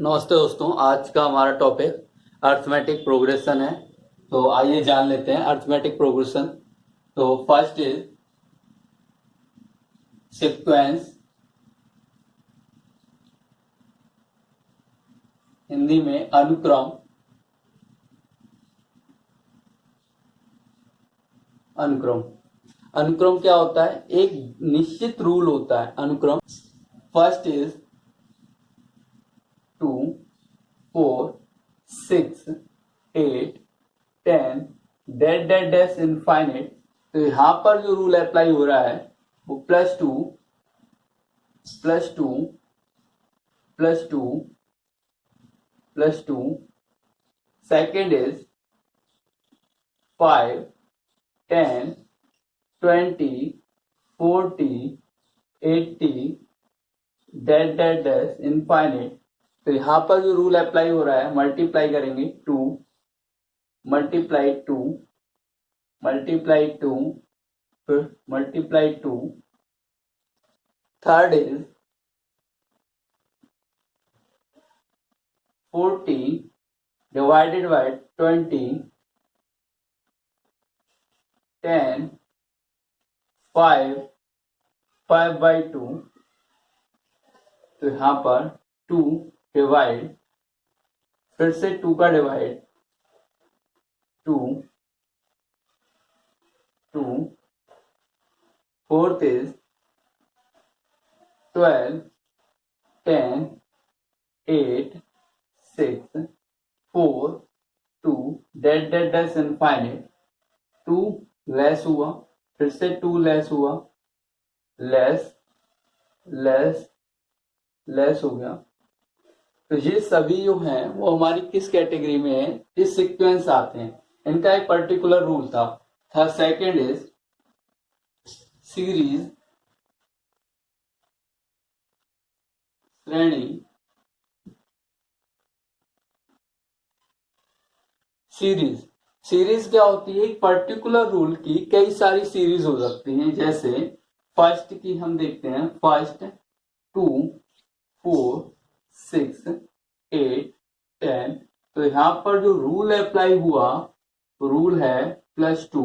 नमस्ते दोस्तों, आज का हमारा टॉपिक अर्थमेटिक प्रोग्रेशन है। तो आइए जान लेते हैं अर्थमेटिक प्रोग्रेशन। तो फर्स्ट इज सीक्वेंस, हिंदी में अनुक्रम। अनुक्रम अनुक्रम क्या होता है? एक निश्चित रूल होता है अनुक्रम। First is 2, 4, 6, 8, 10 dot dot dash infinite. तो यहां पर जो रूल अप्लाई हो रहा है वो +2 +2 +2 +2। Second is 5, 10, 20, 40, 80 dot dot dash infinite. तो यहां पर जो रूल अप्लाई हो रहा है, मल्टीप्लाई करेंगे 2 मल्टीप्लाई 2 मल्टीप्लाई 2 फिर multiply 2। Third is 40 divided by 20, 10, 5 by 2। तो यहां पर 2 डिवाइड, फिर से 2 का divide 2 2। Fourth is 12, 10, 8, 6, 4, 2 dot dot dash infinite. 2 less हुआ, फिर से 2 लेस हुआ, लेस लेस लेस हो गया। तो ये सभी जो हैं वो हमारी किस कैटेगरी में है? इस सीक्वेंस आते हैं। इनका एक पर्टिकुलर रूल था। सेकेंड इज सीरीज, श्रेणी। सीरीज क्या होती है? एक पर्टिकुलर रूल की कई सारी सीरीज हो सकती हैं। जैसे फर्स्ट की हम देखते हैं, फर्स्ट 2, 4, 6, 8, 10। तो यहां पर जो रूल अप्लाई हुआ रूल है +2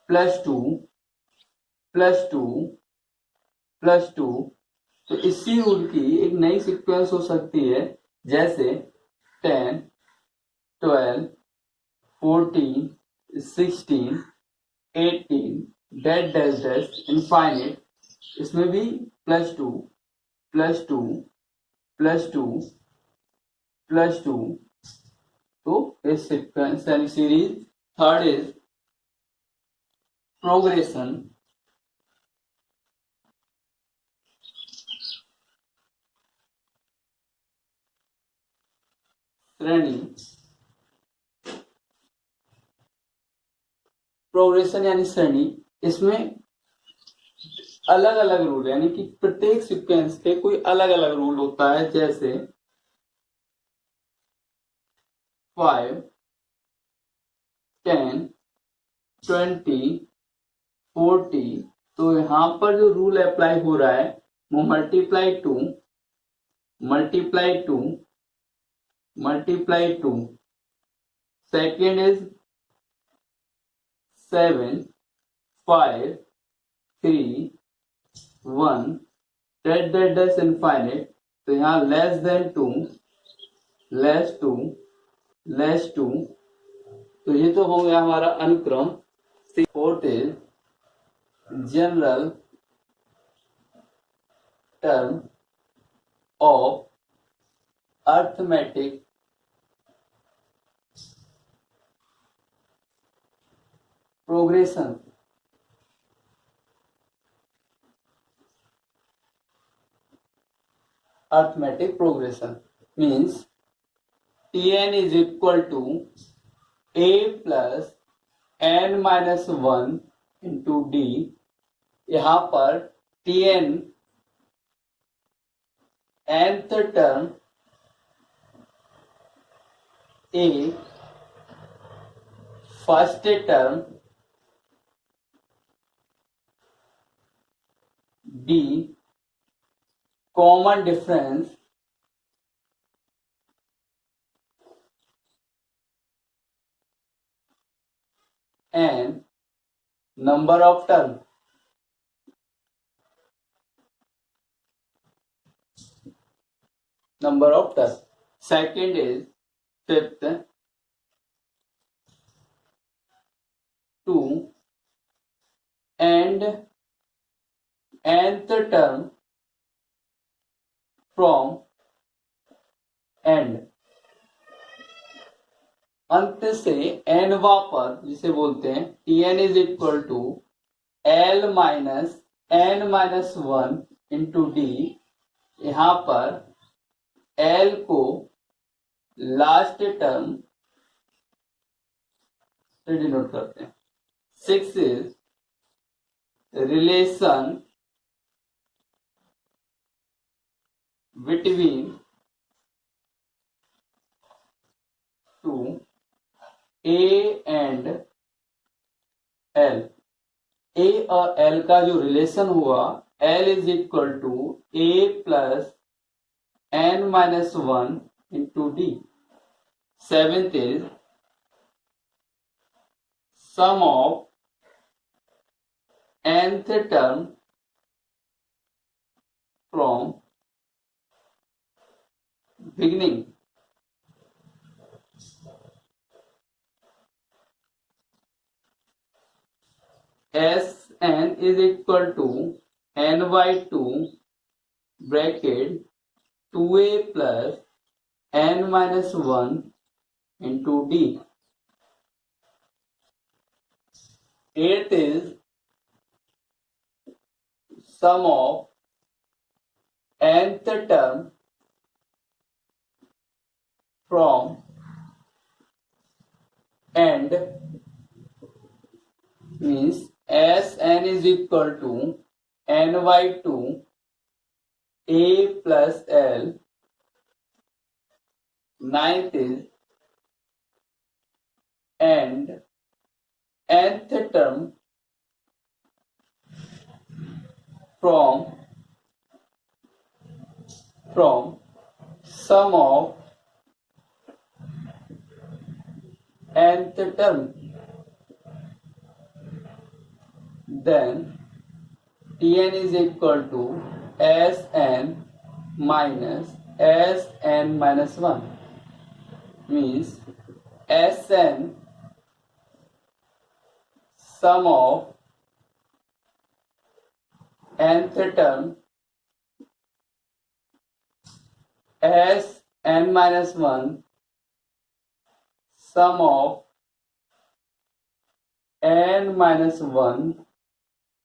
+2 +2 +2। तो इसी रूल की एक नई सीक्वेंस हो सकती है, जैसे 10, 12, 14, 16, 18 डेट डैश डैश इनफाइनाइट। इसमें भी +2 +2 +2 +2। तो इस सीक्वेंस यानी सीरीज। थर्ड इज प्रोग्रेशन, श्रेणी। प्रोग्रेशन यानी श्रेणी, इसमें अलग अलग रूल यानी कि प्रत्येक सीक्वेंस के कोई अलग अलग रूल होता है। जैसे 5, 10, 20, 40। तो यहां पर जो रूल अप्लाई हो रहा है वो multiply 2 multiply 2 multiply 2। Second is 7, 5, 3, 1 dot dot dash infinite. तो यहाँ लेस देन 2 लेस 2 लेस 2। तो ये तो हो गया हमारा अनुक्रम। Fourth is general term of arithmetic progression. Arithmetic progression means Tn is equal to a plus n minus 1 into d। यहां पर Tn nth term, a first term, d common difference n number of terms. Number of terms. Second is fifth, 2 and nth term from end. अंत से nवा पद जिसे बोलते हैं Tn is equal to L minus n minus 1 into D. यहाँ पर L को last term से डिनोट करते हैं. 6 is relation between two A and L. A और L का जो रिलेशन हुआ L is equal to A plus n minus 1 into D. Seventh is sum of nth term from beginning. Sn is equal to n by 2 bracket 2a plus n minus 1 into d. Eighth is sum of nth term from end means Sn is equal to n by 2 a plus L. Ninth is and nth term from sum of nth term. Then Tn is equal to Sn minus Sn minus 1 means Sn sum of nth term Sn minus 1 sum of n minus 1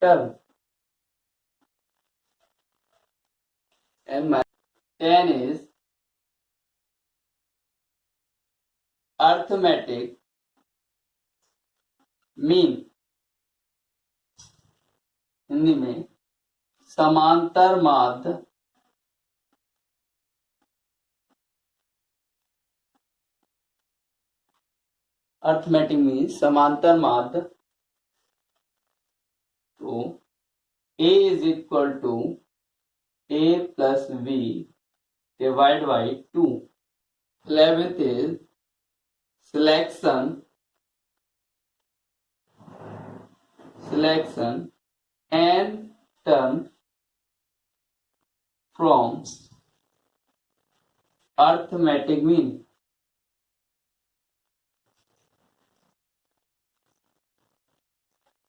term. n minus 10 is arithmetic mean. Hindi में समांतर माध्य arithmetic means समांतर माध्य. तो A is equal to A plus V divided by 2. 11th is selection and terms from arithmetic mean.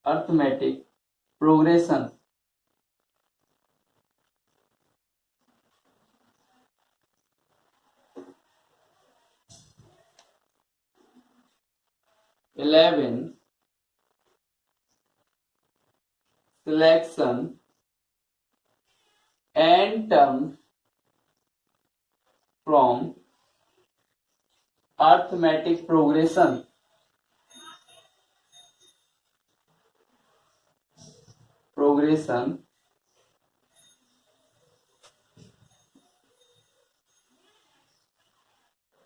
Arithmetic progression. Eleven selection and terms from arithmetic progression.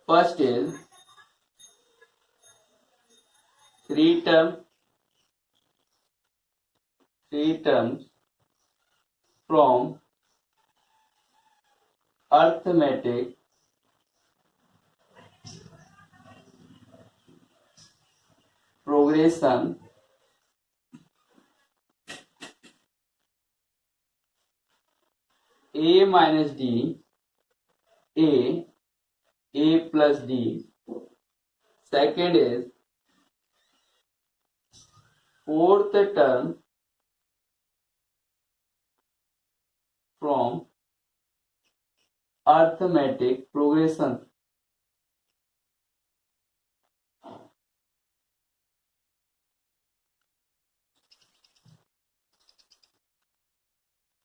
First is three terms from arithmetic progression A minus D, A plus D. Second is fourth term from arithmetic progression.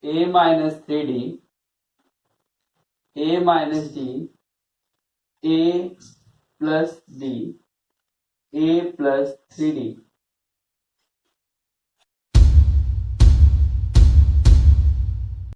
A minus 3D, A minus D, A plus D, A plus 3D.